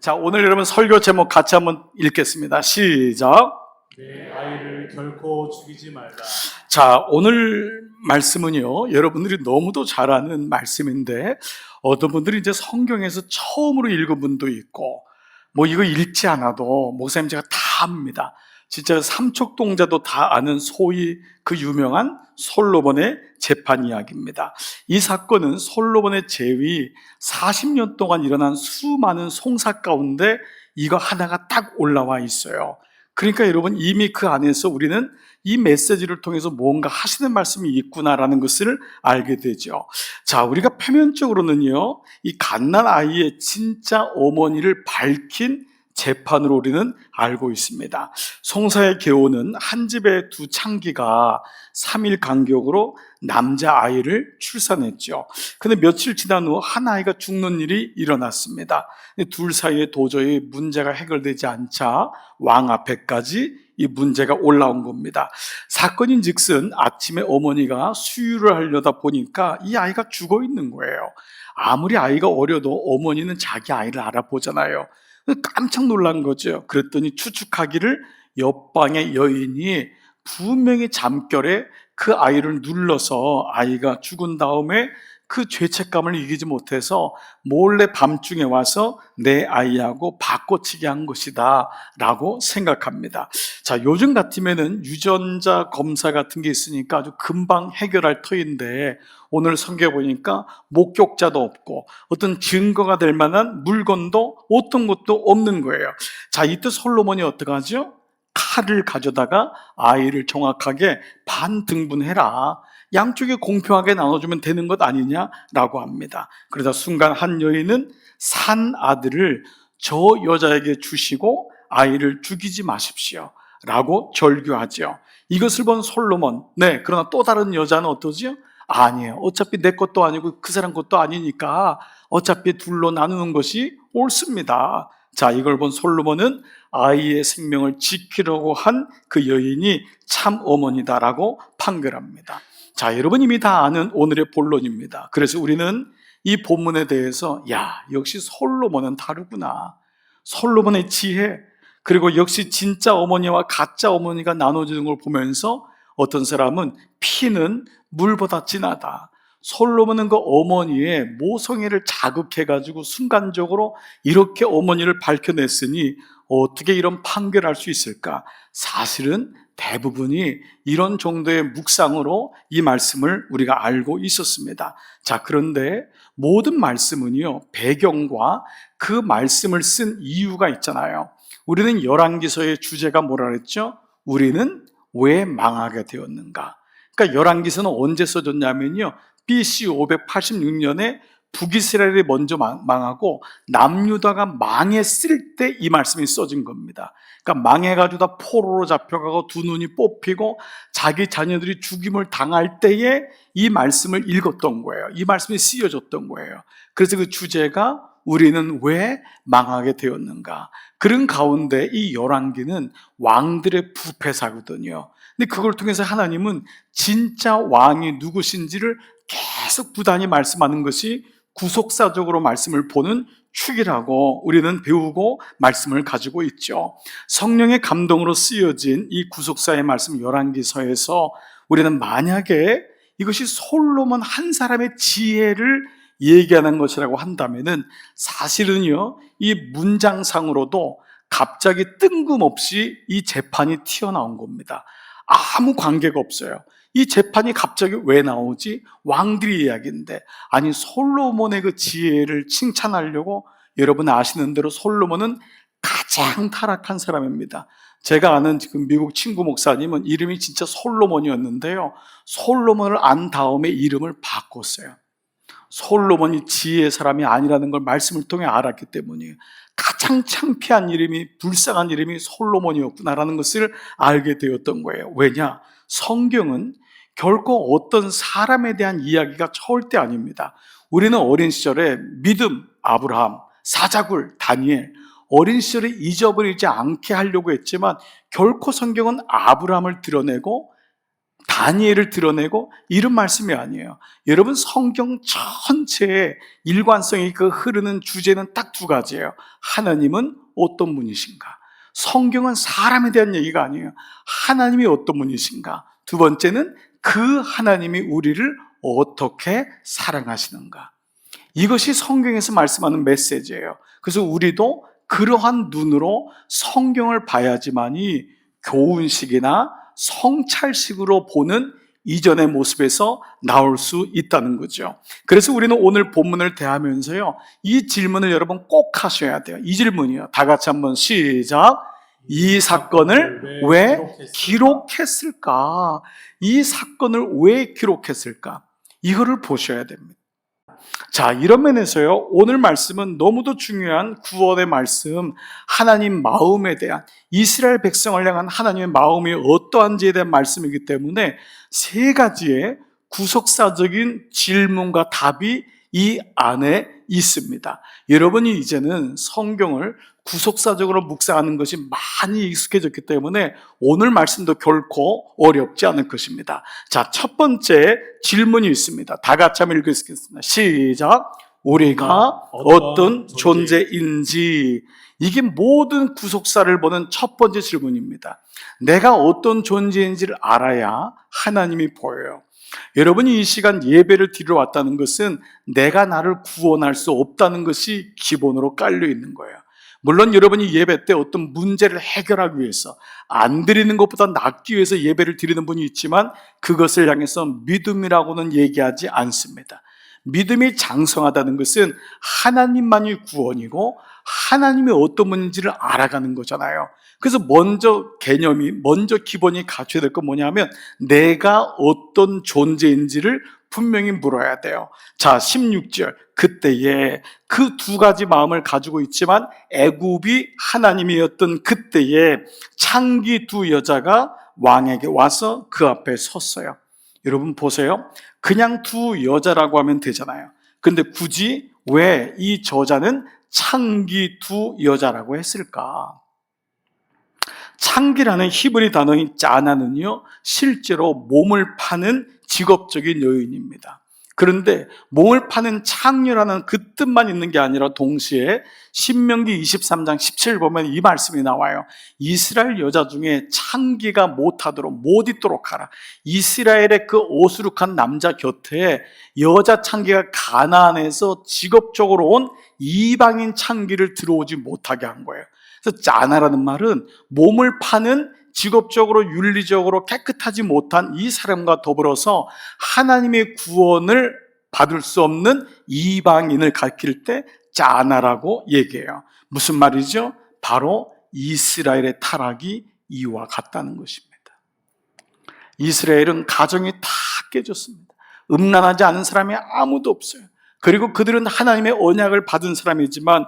자, 오늘 여러분 설교 제목 같이 한번 읽겠습니다. 시작. 내 아이를 결코 죽이지 말라. 자, 오늘 말씀은요, 여러분들이 너무도 잘 아는 말씀인데, 어떤 분들이 이제 성경에서 처음으로 읽은 분도 있고, 뭐 이거 읽지 않아도 목사님 제가 다 압니다. 진짜 삼척동자도 다 아는 소위 그 유명한 솔로몬의 재판 이야기입니다. 이 사건은 솔로몬의 재위 40년 동안 일어난 수많은 송사 가운데 이거 하나가 딱 올라와 있어요. 그러니까 여러분, 이미 그 안에서 우리는 이 메시지를 통해서 뭔가 하시는 말씀이 있구나라는 것을 알게 되죠. 자, 우리가 표면적으로는요, 이 갓난 아이의 진짜 어머니를 밝힌 재판으로 우리는 알고 있습니다. 송사의 계호는 한 집의 두 창기가 3일 간격으로 남자아이를 출산했죠. 근데 며칠 지난 후 한 아이가 죽는 일이 일어났습니다. 둘 사이에 도저히 문제가 해결되지 않자 왕 앞에까지 이 문제가 올라온 겁니다. 사건인즉슨 아침에 어머니가 수유를 하려다 보니까 이 아이가 죽어 있는 거예요. 아무리 아이가 어려도 어머니는 자기 아이를 알아보잖아요. 깜짝 놀란 거죠. 그랬더니 추측하기를 옆방의 여인이 분명히 잠결에 그 아이를 눌러서 아이가 죽은 다음에 그 죄책감을 이기지 못해서 몰래 밤중에 와서 내 아이하고 바꿔치기 한 것이다 라고 생각합니다. 자, 요즘 같으면은 유전자 검사 같은 게 있으니까 아주 금방 해결할 터인데, 오늘 성경 보니까 목격자도 없고 어떤 증거가 될 만한 물건도 어떤 것도 없는 거예요. 자, 이때 솔로몬이 어떻게 하죠? 칼을 가져다가 아이를 정확하게 반등분해라, 양쪽에 공평하게 나눠주면 되는 것 아니냐라고 합니다. 그러다 순간 한 여인은 산 아들을 저 여자에게 주시고 아이를 죽이지 마십시오 라고 절규하죠. 이것을 본 솔로몬, 네, 그러나 또 다른 여자는 어떠지요? 아니에요. 어차피 내 것도 아니고 그 사람 것도 아니니까 어차피 둘로 나누는 것이 옳습니다. 자, 이걸 본 솔로몬은 아이의 생명을 지키려고 한 그 여인이 참 어머니다라고 판결합니다. 자, 여러분 이미 다 아는 오늘의 본론입니다. 그래서 우리는 이 본문에 대해서 역시 솔로몬은 다르구나, 솔로몬의 지혜, 그리고 역시 진짜 어머니와 가짜 어머니가 나눠지는 걸 보면서 어떤 사람은 피는 물보다 진하다, 솔로몬은 그 어머니의 모성애를 자극해가지고 순간적으로 이렇게 어머니를 밝혀냈으니 어떻게 이런 판결할 수 있을까? 사실은 대부분이 이런 정도의 묵상으로 이 말씀을 우리가 알고 있었습니다. 자, 그런데 모든 말씀은요, 배경과 그 말씀을 쓴 이유가 있잖아요. 우리는 열왕기서의 주제가 뭐라 그랬죠? 우리는 왜 망하게 되었는가? 그러니까 열왕기서는 언제 써졌냐면요, BC 586년에 북이스라엘이 먼저 망하고 남유다가 망했을 때 이 말씀이 써진 겁니다. 그러니까 망해가지고 다 포로로 잡혀가고 두 눈이 뽑히고 자기 자녀들이 죽임을 당할 때에 이 말씀을 읽었던 거예요. 이 말씀이 쓰여졌던 거예요. 그래서 그 주제가 우리는 왜 망하게 되었는가? 그런 가운데 이 열왕기는 왕들의 부패사거든요. 근데 그걸 통해서 하나님은 진짜 왕이 누구신지를 계속 부단히 말씀하는 것이 구속사적으로 말씀을 보는 축이라고 우리는 배우고 말씀을 가지고 있죠. 성령의 감동으로 쓰여진 이 구속사의 말씀 열왕기서에서 우리는 만약에 이것이 솔로몬 한 사람의 지혜를 얘기하는 것이라고 한다면은 사실은요, 이 문장상으로도 갑자기 뜬금없이 이 재판이 튀어나온 겁니다. 아무 관계가 없어요. 이 재판이 갑자기 왜 나오지? 왕들이 이야기인데, 아니 솔로몬의 그 지혜를 칭찬하려고, 여러분 아시는 대로 솔로몬은 가장 타락한 사람입니다. 제가 아는 지금 미국 친구 목사님은 이름이 진짜 솔로몬이었는데요, 솔로몬을 안 다음에 이름을 바꿨어요. 솔로몬이 지혜의 사람이 아니라는 걸 말씀을 통해 알았기 때문이에요. 가장 창피한 이름이, 불쌍한 이름이 솔로몬이었구나라는 것을 알게 되었던 거예요. 왜냐? 성경은 결코 어떤 사람에 대한 이야기가 절대 아닙니다. 우리는 어린 시절에 믿음, 아브라함, 사자굴, 다니엘, 어린 시절에 잊어버리지 않게 하려고 했지만 결코 성경은 아브라함을 드러내고 다니엘을 드러내고 이런 말씀이 아니에요. 여러분, 성경 전체의 일관성이 그 흐르는 주제는 딱 두 가지예요. 하나님은 어떤 분이신가? 성경은 사람에 대한 얘기가 아니에요. 하나님이 어떤 분이신가? 두 번째는 그 하나님이 우리를 어떻게 사랑하시는가? 이것이 성경에서 말씀하는 메시지예요. 그래서 우리도 그러한 눈으로 성경을 봐야지만이 교훈식이나 성찰식으로 보는 이전의 모습에서 나올 수 있다는 거죠. 그래서 우리는 오늘 본문을 대하면서요, 이 질문을 여러분 꼭 하셔야 돼요. 이 질문이요. 다 같이 한번 시작. 이 사건을 왜 기록했을까? 이 사건을 왜 기록했을까? 이거를 보셔야 됩니다. 자, 이런 면에서요, 오늘 말씀은 너무도 중요한 구원의 말씀, 하나님 마음에 대한, 이스라엘 백성을 향한 하나님의 마음이 어떠한지에 대한 말씀이기 때문에 세 가지의 구속사적인 질문과 답이 이 안에 있습니다. 여러분이 이제는 성경을 구속사적으로 묵상하는 것이 많이 익숙해졌기 때문에 오늘 말씀도 결코 어렵지 않을 것입니다. 자, 첫 번째 질문이 있습니다. 다 같이 한번 읽겠습니다. 시작. 우리가 어떤 존재인지. 이게 모든 구속사를 보는 첫 번째 질문입니다. 내가 어떤 존재인지를 알아야 하나님이 보여요. 여러분이 이 시간 예배를 드리러 왔다는 것은 내가 나를 구원할 수 없다는 것이 기본으로 깔려 있는 거예요. 물론 여러분이 예배 때 어떤 문제를 해결하기 위해서, 안 드리는 것보다 낫기 위해서 예배를 드리는 분이 있지만 그것을 향해서 믿음이라고는 얘기하지 않습니다. 믿음이 장성하다는 것은 하나님만이 구원이고 하나님이 어떤 분인지를 알아가는 거잖아요. 그래서 먼저 기본이 갖춰야 될 건 뭐냐면 내가 어떤 존재인지를 분명히 물어야 돼요. 자, 16절. 그때에 그 두 가지 마음을 가지고 있지만 애굽이 하나님이었던 그때에 창기 두 여자가 왕에게 와서 그 앞에 섰어요. 여러분 보세요. 그냥 두 여자라고 하면 되잖아요. 근데 굳이 왜 이 저자는 창기 두 여자라고 했을까? 창기라는 히브리 단어인 짜나는요, 실제로 몸을 파는 직업적인 여인입니다. 그런데 몸을 파는 창녀라는 그 뜻만 있는 게 아니라 동시에 신명기 23장 17절 보면 이 말씀이 나와요. 이스라엘 여자 중에 창기가 못하도록 못 있도록 하라. 이스라엘의 그 오수룩한 남자 곁에 여자 창기가 가나안에서 직업적으로 온 이방인 창기를 들어오지 못하게 한 거예요. 그래서 짜나라는 말은 몸을 파는 직업적으로 윤리적으로 깨끗하지 못한 이 사람과 더불어서 하나님의 구원을 받을 수 없는 이방인을 가리킬 때 짜나라고 얘기해요. 무슨 말이죠? 바로 이스라엘의 타락이 이와 같다는 것입니다. 이스라엘은 가정이 다 깨졌습니다. 음란하지 않은 사람이 아무도 없어요. 그리고 그들은 하나님의 언약을 받은 사람이지만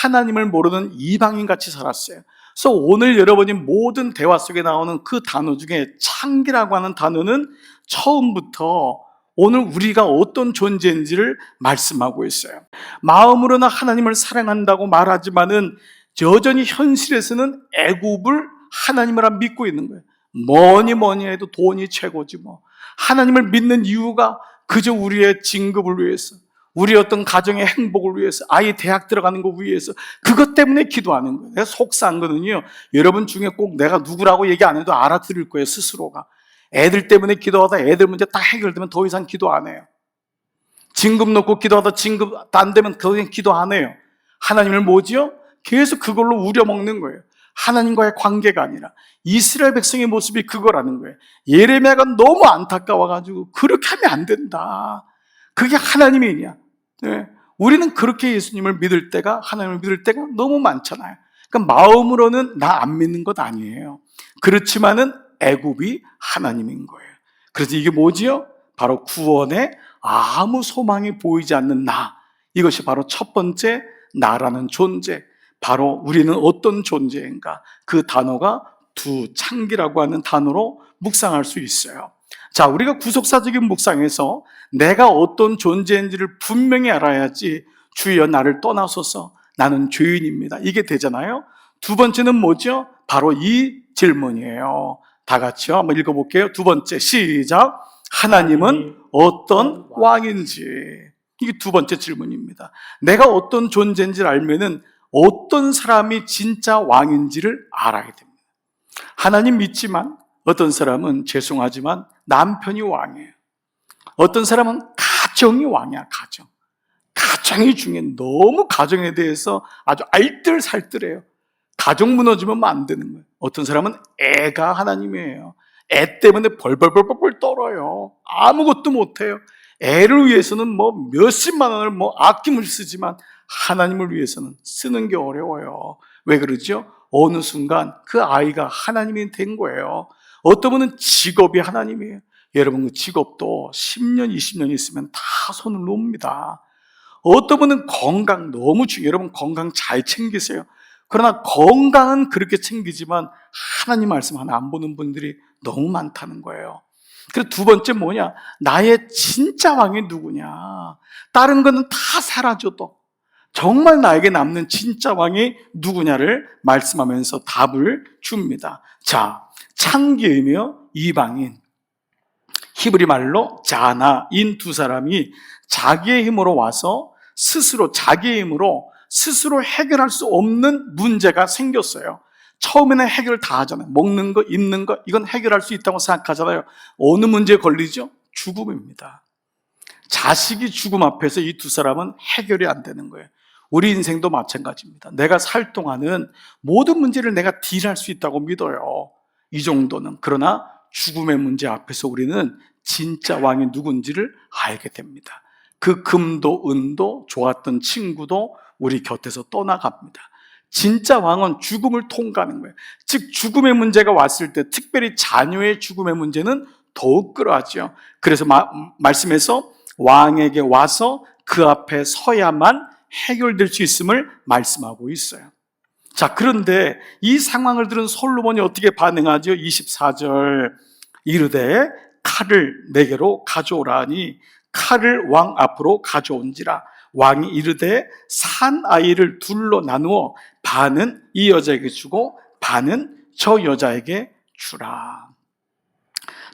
하나님을 모르는 이방인같이 살았어요. 그래서 오늘 여러분이 모든 대화 속에 나오는 그 단어 중에 창기라고 하는 단어는 처음부터 오늘 우리가 어떤 존재인지를 말씀하고 있어요. 마음으로는 하나님을 사랑한다고 말하지만은 여전히 현실에서는 애굽을 하나님을 믿고 있는 거예요. 뭐니 해도 돈이 최고지 뭐. 하나님을 믿는 이유가 그저 우리의 진급을 위해서, 우리 어떤 가정의 행복을 위해서, 아이 대학 들어가는 거 위해서, 그것 때문에 기도하는 거예요. 내가 속상한 거는요, 여러분 중에 꼭 내가 누구라고 얘기 안 해도 알아들을 거예요, 스스로가. 애들 때문에 기도하다 애들 문제 딱 해결되면 더 이상 기도 안 해요. 진급 놓고 기도하다 진급 안 되면 더 이상 기도 안 해요. 하나님을 뭐지요? 계속 그걸로 우려먹는 거예요. 하나님과의 관계가 아니라. 이스라엘 백성의 모습이 그거라는 거예요. 예레미야가 너무 안타까워가지고 그렇게 하면 안 된다. 그게 하나님이냐? 네. 우리는 그렇게 예수님을 믿을 때가, 하나님을 믿을 때가 너무 많잖아요. 그러니까 마음으로는 나 안 믿는 것 아니에요. 그렇지만은 애굽이 하나님인 거예요. 그래서 이게 뭐지요? 바로 구원에 아무 소망이 보이지 않는 나. 이것이 바로 첫 번째 나라는 존재. 바로 우리는 어떤 존재인가? 그 단어가 두 창기라고 하는 단어로 묵상할 수 있어요. 자, 우리가 구속사적인 묵상에서 내가 어떤 존재인지를 분명히 알아야지 주여 나를 떠나소서 나는 죄인입니다. 이게 되잖아요. 두 번째는 뭐죠? 바로 이 질문이에요. 다 같이요. 한번 읽어볼게요. 두 번째, 시작. 하나님은 어떤 왕인지. 이게 두 번째 질문입니다. 내가 어떤 존재인지를 알면은 어떤 사람이 진짜 왕인지를 알아야 됩니다. 하나님 믿지만 어떤 사람은 죄송하지만 남편이 왕이에요. 어떤 사람은 가정이 왕이야, 가정. 가정이 중요해. 너무 가정에 대해서 아주 알뜰살뜰해요. 가정 무너지면 안 되는 거예요. 어떤 사람은 애가 하나님이에요. 애 때문에 벌벌벌벌 떨어요. 아무것도 못해요. 애를 위해서는 뭐 몇십만 원을 뭐 아낌을 쓰지만 하나님을 위해서는 쓰는 게 어려워요. 왜 그러죠? 어느 순간 그 아이가 하나님이 된 거예요. 어떤 분은 직업이 하나님이에요. 여러분, 그 직업도 10년, 20년 있으면 다 손을 놓습니다. 어떤 분은 건강 너무 중요해요. 여러분, 건강 잘 챙기세요. 그러나 건강은 그렇게 챙기지만 하나님 말씀 하나 안 보는 분들이 너무 많다는 거예요. 그리고 두 번째 뭐냐? 나의 진짜 왕이 누구냐? 다른 거는 다 사라져도 정말 나에게 남는 진짜 왕이 누구냐를 말씀하면서 답을 줍니다. 자, 창기이며 이방인, 히브리 말로 자나인 두 사람이 자기의 힘으로 와서 자기의 힘으로 스스로 해결할 수 없는 문제가 생겼어요. 처음에는 해결 다 하잖아요. 먹는 거, 입는 거, 이건 해결할 수 있다고 생각하잖아요. 어느 문제에 걸리죠? 죽음입니다. 자식이 죽음 앞에서 이 두 사람은 해결이 안 되는 거예요. 우리 인생도 마찬가지입니다. 내가 살 동안은 모든 문제를 내가 딜할 수 있다고 믿어요. 이 정도는. 그러나 죽음의 문제 앞에서 우리는 진짜 왕이 누군지를 알게 됩니다. 그 금도 은도 좋았던 친구도 우리 곁에서 떠나갑니다. 진짜 왕은 죽음을 통과하는 거예요. 즉 죽음의 문제가 왔을 때, 특별히 자녀의 죽음의 문제는 더욱 그러하죠. 그래서 말씀에서 왕에게 와서 그 앞에 서야만 해결될 수 있음을 말씀하고 있어요. 자, 그런데 이 상황을 들은 솔로몬이 어떻게 반응하죠? 24절, 이르되 칼을 내게로 가져오라니 칼을 왕 앞으로 가져온지라. 왕이 이르되 산 아이를 둘로 나누어 반은 이 여자에게 주고 반은 저 여자에게 주라.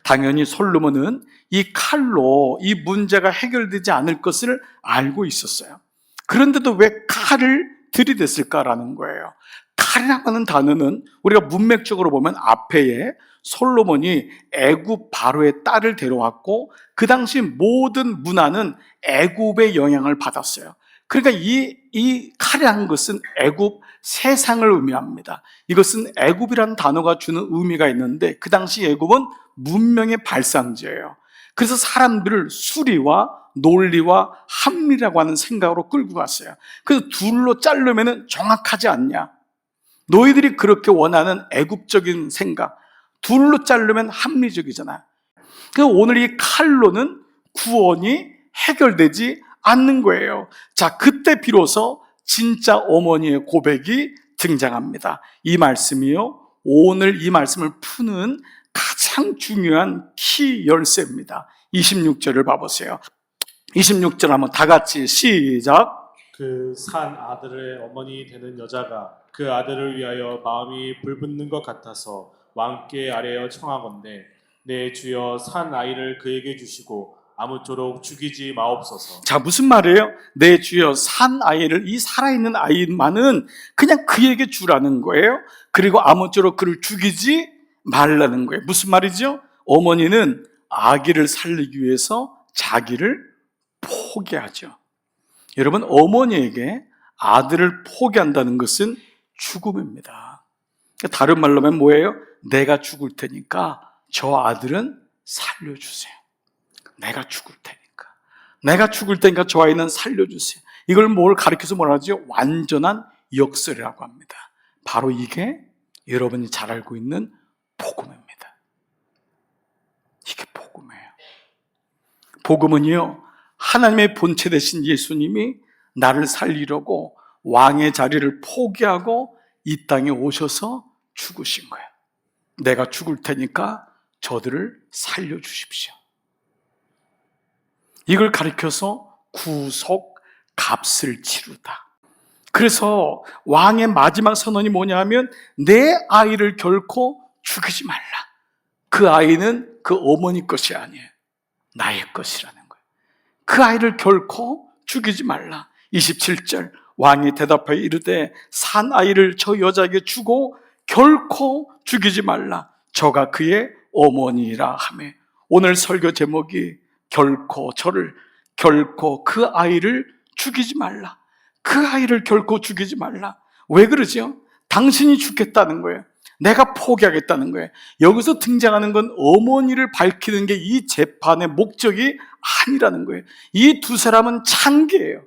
당연히 솔로몬은 이 칼로 이 문제가 해결되지 않을 것을 알고 있었어요. 그런데도 왜 칼을 들이댔을까라는 거예요. 칼이라고 하는 단어는 우리가 문맥적으로 보면 앞에에 솔로몬이 애굽 바로의 딸을 데려왔고 그 당시 모든 문화는 애굽의 영향을 받았어요. 그러니까 이 칼이라는 것은 애굽 세상을 의미합니다. 이것은 애굽이라는 단어가 주는 의미가 있는데 그 당시 애굽은 문명의 발상지예요. 그래서 사람들을 수리와 논리와 합리라고 하는 생각으로 끌고 갔어요. 그래서 둘로 자르면 정확하지 않냐? 너희들이 그렇게 원하는 애굽적인 생각, 둘로 자르면 합리적이잖아. 그래서 오늘 이 칼로는 구원이 해결되지 않는 거예요. 자, 그때 비로소 진짜 어머니의 고백이 등장합니다. 이 말씀이요, 오늘 이 말씀을 푸는 가장 중요한 키 열쇠입니다. 26절을 봐보세요. 26절 한번 다 같이 시작. 그 산 아들의 어머니 되는 여자가 그 아들을 위하여 마음이 불붙는 것 같아서 왕께 아뢰어 청하건대 내 주여 산 아이를 그에게 주시고 아무쪼록 죽이지 마옵소서. 자, 무슨 말이에요? 내 주여 산 아이를, 이 살아있는 아이만은 그냥 그에게 주라는 거예요. 그리고 아무쪼록 그를 죽이지 말라는 거예요. 무슨 말이죠? 어머니는 아기를 살리기 위해서 자기를 포기하죠. 여러분, 어머니에게 아들을 포기한다는 것은 죽음입니다. 다른 말로 하면 뭐예요? 내가 죽을 테니까 저 아들은 살려주세요. 내가 죽을 테니까 저 아이는 살려주세요. 이걸 뭘 가리켜서 뭐라 하죠? 완전한 역설이라고 합니다. 바로 이게 여러분이 잘 알고 있는 복음입니다. 이게 복음이에요. 복음은요, 하나님의 본체 되신 예수님이 나를 살리려고 왕의 자리를 포기하고 이 땅에 오셔서 죽으신 거예요. 내가 죽을 테니까 저들을 살려주십시오. 이걸 가리켜서 구속 값을 치르다. 그래서 왕의 마지막 선언이 뭐냐 하면 내 아이를 결코 죽이지 말라. 그 아이는 그 어머니 것이 아니에요. 나의 것이라는 거예요. 그 아이를 결코 죽이지 말라. 27절 왕이 대답하여 이르되 산 아이를 저 여자에게 주고 결코 죽이지 말라. 저가 그의 어머니라 하매. 오늘 설교 제목이 결코 그 아이를 죽이지 말라. 그 아이를 결코 죽이지 말라. 왜 그러죠? 당신이 죽겠다는 거예요. 내가 포기하겠다는 거예요. 여기서 등장하는 건 어머니를 밝히는 게 이 재판의 목적이 아니라는 거예요. 이 두 사람은 창기예요.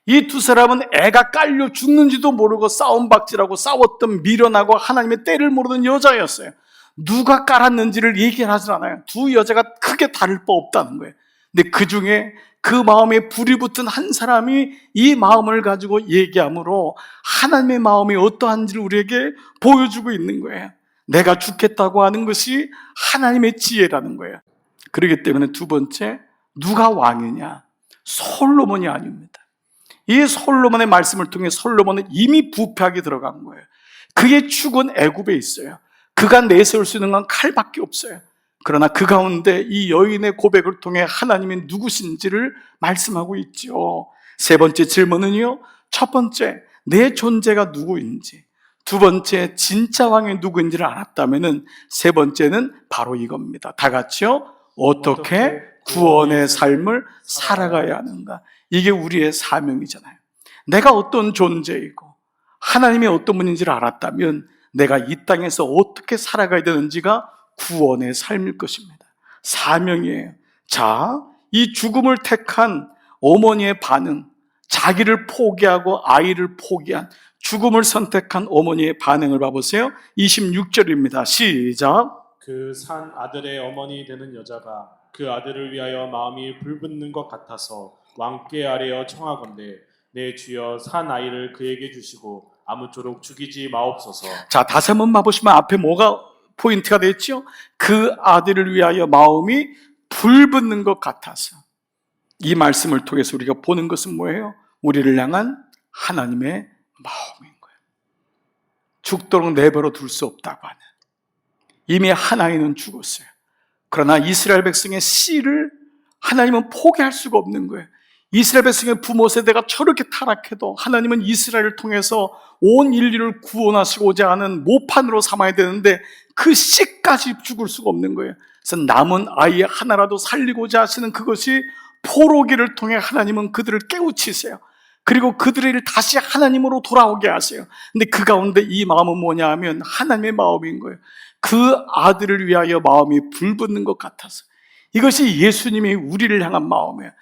이 두 사람은 애가 깔려 죽는지도 모르고 싸움박질하고 싸웠던 미련하고 하나님의 때를 모르는 여자였어요. 누가 깔았는지를 얘기하지 않아요. 두 여자가 크게 다를 바 없다는 거예요. 근데 그 중에 그 마음에 불이 붙은 한 사람이 이 마음을 가지고 얘기하므로 하나님의 마음이 어떠한지를 우리에게 보여주고 있는 거예요. 내가 죽겠다고 하는 것이 하나님의 지혜라는 거예요. 그렇기 때문에 두 번째, 누가 왕이냐? 솔로몬이 아닙니다. 이 솔로몬의 말씀을 통해 솔로몬은 이미 부패하게 들어간 거예요. 그의 축은 애굽에 있어요. 그가 내세울 수 있는 건 칼밖에 없어요. 그러나 그 가운데 이 여인의 고백을 통해 하나님이 누구신지를 말씀하고 있죠. 세 번째 질문은요, 첫 번째, 내 존재가 누구인지, 두 번째, 진짜 왕이 누구인지를 알았다면은 세 번째는 바로 이겁니다. 다 같이요. 어떻게 구원의 삶을 살아가야 하는가. 이게 우리의 사명이잖아요. 내가 어떤 존재이고 하나님이 어떤 분인지를 알았다면 내가 이 땅에서 어떻게 살아가야 되는지가 구원의 삶일 것입니다. 사명이에요. 자, 이 죽음을 택한 어머니의 반응, 자기를 포기하고 아이를 포기한 죽음을 선택한 어머니의 반응을 봐보세요. 26절입니다. 시작. 그 산 아들의 어머니 되는 여자가 그 아들을 위하여 마음이 불붙는 것 같아서 왕께 아뢰어 청하건대 내 주여 산 아이를 그에게 주시고 아무쪼록 죽이지 마옵소서. 자, 다시 한번 봐보시면 앞에 뭐가 포인트가 됐죠? 그 아들을 위하여 마음이 불붙는 것 같아서. 이 말씀을 통해서 우리가 보는 것은 뭐예요? 우리를 향한 하나님의 마음인 거예요. 죽도록 내버려 둘 수 없다고 하는. 이미 한 아이는 죽었어요. 그러나 이스라엘 백성의 씨를 하나님은 포기할 수가 없는 거예요. 이스라엘 백성의 부모 세대가 저렇게 타락해도 하나님은 이스라엘을 통해서 온 인류를 구원하시고자 하는 모판으로 삼아야 되는데 그 씨까지 죽을 수가 없는 거예요. 그래서 남은 아이 하나라도 살리고자 하시는 그것이 포로기를 통해 하나님은 그들을 깨우치세요. 그리고 그들을 다시 하나님으로 돌아오게 하세요. 근데 그 가운데 이 마음은 뭐냐 하면 하나님의 마음인 거예요. 그 아들을 위하여 마음이 불붙는 것 같아서. 이것이 예수님이 우리를 향한 마음이에요.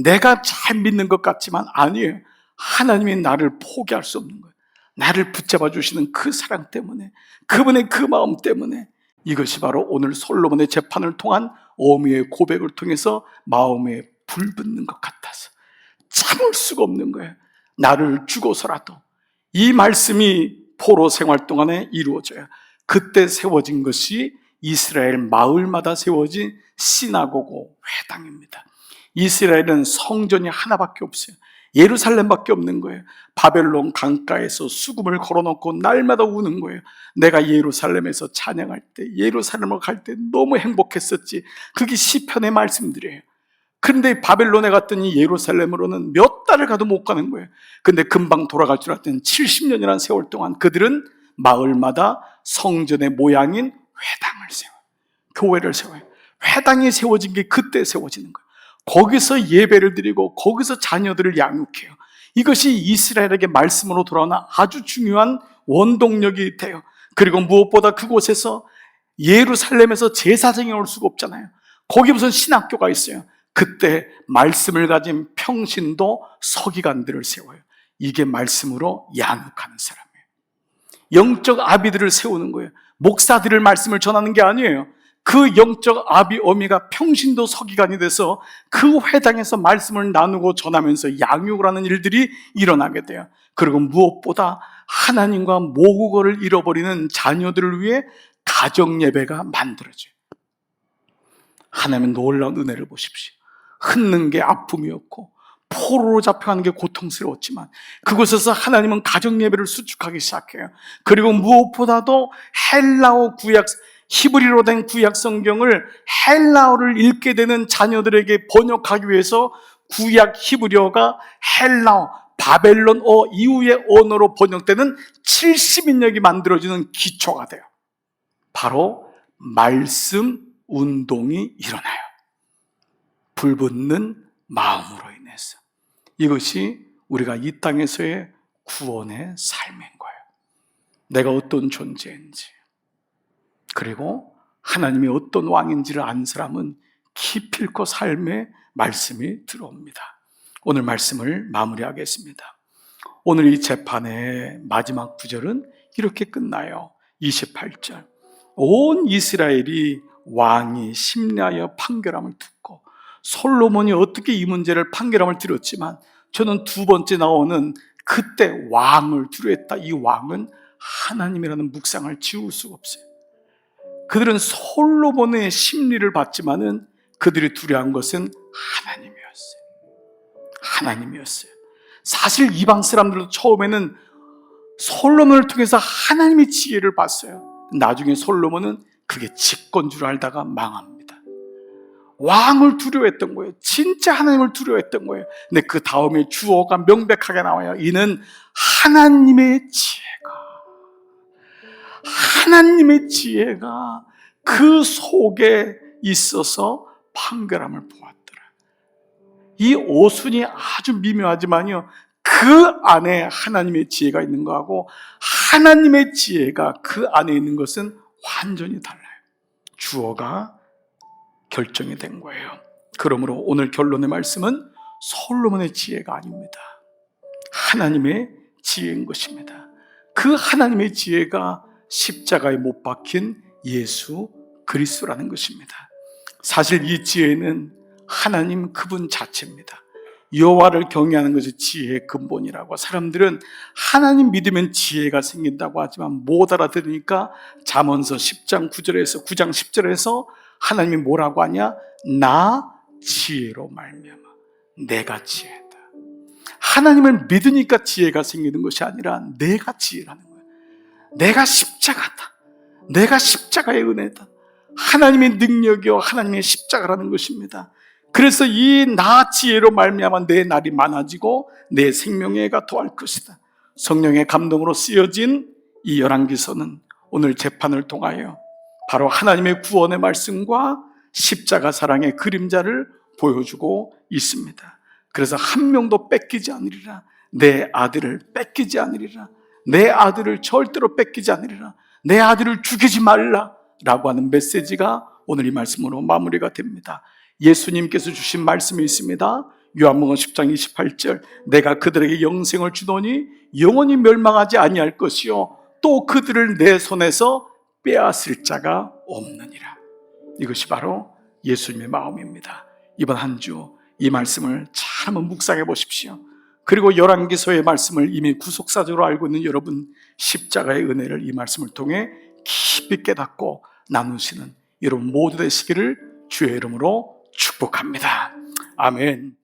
내가 잘 믿는 것 같지만 아니에요. 하나님이 나를 포기할 수 없는 거예요. 나를 붙잡아 주시는 그 사랑 때문에, 그분의 그 마음 때문에. 이것이 바로 오늘 솔로몬의 재판을 통한 어미의 고백을 통해서 마음에 불붙는 것 같아서 참을 수가 없는 거예요. 나를 주고서라도. 이 말씀이 포로 생활 동안에 이루어져요. 그때 세워진 것이 이스라엘 마을마다 세워진 시나고고 회당입니다. 이스라엘은 성전이 하나밖에 없어요. 예루살렘밖에 없는 거예요. 바벨론 강가에서 수금을 걸어놓고 날마다 우는 거예요. 내가 예루살렘에서 찬양할 때, 예루살렘을 갈 때 너무 행복했었지. 그게 시편의 말씀들이에요. 그런데 바벨론에 갔더니 예루살렘으로는 몇 달을 가도 못 가는 거예요. 근데 금방 돌아갈 줄 알았더니 70년이라는 세월 동안 그들은 마을마다 성전의 모양인 회당을 세워요. 교회를 세워요. 회당이 세워진 게 그때 세워지는 거예요. 거기서 예배를 드리고 거기서 자녀들을 양육해요. 이것이 이스라엘에게 말씀으로 돌아오는 아주 중요한 원동력이 돼요. 그리고 무엇보다 그곳에서 예루살렘에서 제사장이 올 수가 없잖아요. 거기 무슨 신학교가 있어요. 그때 말씀을 가진 평신도 서기관들을 세워요. 이게 말씀으로 양육하는 사람이에요. 영적 아비들을 세우는 거예요. 목사들을 말씀을 전하는 게 아니에요. 그 영적 아비 어미가 평신도 서기관이 돼서 그 회당에서 말씀을 나누고 전하면서 양육을 하는 일들이 일어나게 돼요. 그리고 무엇보다 하나님과 모국어를 잃어버리는 자녀들을 위해 가정 예배가 만들어져요. 하나님의 놀라운 은혜를 보십시오. 흩는 게 아픔이었고 포로로 잡혀가는 게 고통스러웠지만 그곳에서 하나님은 가정 예배를 수축하기 시작해요. 그리고 무엇보다도 헬라어 구약 히브리로 된 구약 성경을 헬라어를 읽게 되는 자녀들에게 번역하기 위해서 구약 히브리어가 헬라어, 바벨론어 이후의 언어로 번역되는 70인역이 만들어지는 기초가 돼요. 바로 말씀 운동이 일어나요. 불붙는 마음으로 인해서. 이것이 우리가 이 땅에서의 구원의 삶인 거예요. 내가 어떤 존재인지, 그리고 하나님이 어떤 왕인지를 아는 사람은 기필코 삶의 말씀이 들어옵니다. 오늘 말씀을 마무리하겠습니다. 오늘 이 재판의 마지막 구절은 이렇게 끝나요. 28절. 온 이스라엘이 왕이 심리하여 판결함을 듣고, 솔로몬이 어떻게 이 문제를 판결함을 들었지만 저는 두 번째 나오는 그때 왕을 두려워했다. 이 왕은 하나님이라는 묵상을 지울 수가 없어요. 그들은 솔로몬의 심리를 봤지만은 그들이 두려워한 것은 하나님이었어요. 사실 이방 사람들도 처음에는 솔로몬을 통해서 하나님의 지혜를 봤어요. 나중에 솔로몬은 그게 직권 줄 알다가 망합니다. 왕을 두려워했던 거예요. 진짜 하나님을 두려워했던 거예요. 근데 그 다음에 주어가 명백하게 나와요. 이는 하나님의 지혜가 그 속에 있어서 판결함을 보았더라. 이 오순이 아주 미묘하지만요, 그 안에 하나님의 지혜가 있는 거하고 하나님의 지혜가 그 안에 있는 것은 완전히 달라요. 주어가 결정이 된 거예요. 그러므로 오늘 결론의 말씀은 솔로몬의 지혜가 아닙니다. 하나님의 지혜인 것입니다. 그 하나님의 지혜가 십자가에 못 박힌 예수 그리스도라는 것입니다. 사실 이 지혜는 하나님 그분 자체입니다. 여호와를 경외하는 것이 지혜의 근본이라고. 사람들은 하나님 믿으면 지혜가 생긴다고 하지만 못 알아들으니까 잠언서 10장 10절에서 하나님이 뭐라고 하냐? 나 지혜로 말미암아. 내가 지혜다. 하나님을 믿으니까 지혜가 생기는 것이 아니라 내가 지혜라는 거예요. 내가 십자가다. 내가 십자가의 은혜다. 하나님의 능력이요 하나님의 십자가라는 것입니다. 그래서 이 나 지혜로 말미암아 내 날이 많아지고 내 생명애가 더할 것이다. 성령의 감동으로 쓰여진 이 열왕기서는 오늘 재판을 통하여 바로 하나님의 구원의 말씀과 십자가 사랑의 그림자를 보여주고 있습니다. 그래서 한 명도 뺏기지 않으리라. 내 아들을 뺏기지 않으리라. 내 아들을 절대로 뺏기지 않으리라. 내 아들을 죽이지 말라 라고 하는 메시지가 오늘 이 말씀으로 마무리가 됩니다. 예수님께서 주신 말씀이 있습니다. 요한복음 10장 28절. 내가 그들에게 영생을 주노니 영원히 멸망하지 아니할 것이요 또 그들을 내 손에서 빼앗을 자가 없느니라. 이것이 바로 예수님의 마음입니다. 이번 한 주 이 말씀을 잘 한번 묵상해 보십시오. 그리고 열왕기서의 말씀을 이미 구속사적으로 알고 있는 여러분, 십자가의 은혜를 이 말씀을 통해 깊이 깨닫고 나누시는 여러분 모두 되시기를 주의 이름으로 축복합니다. 아멘.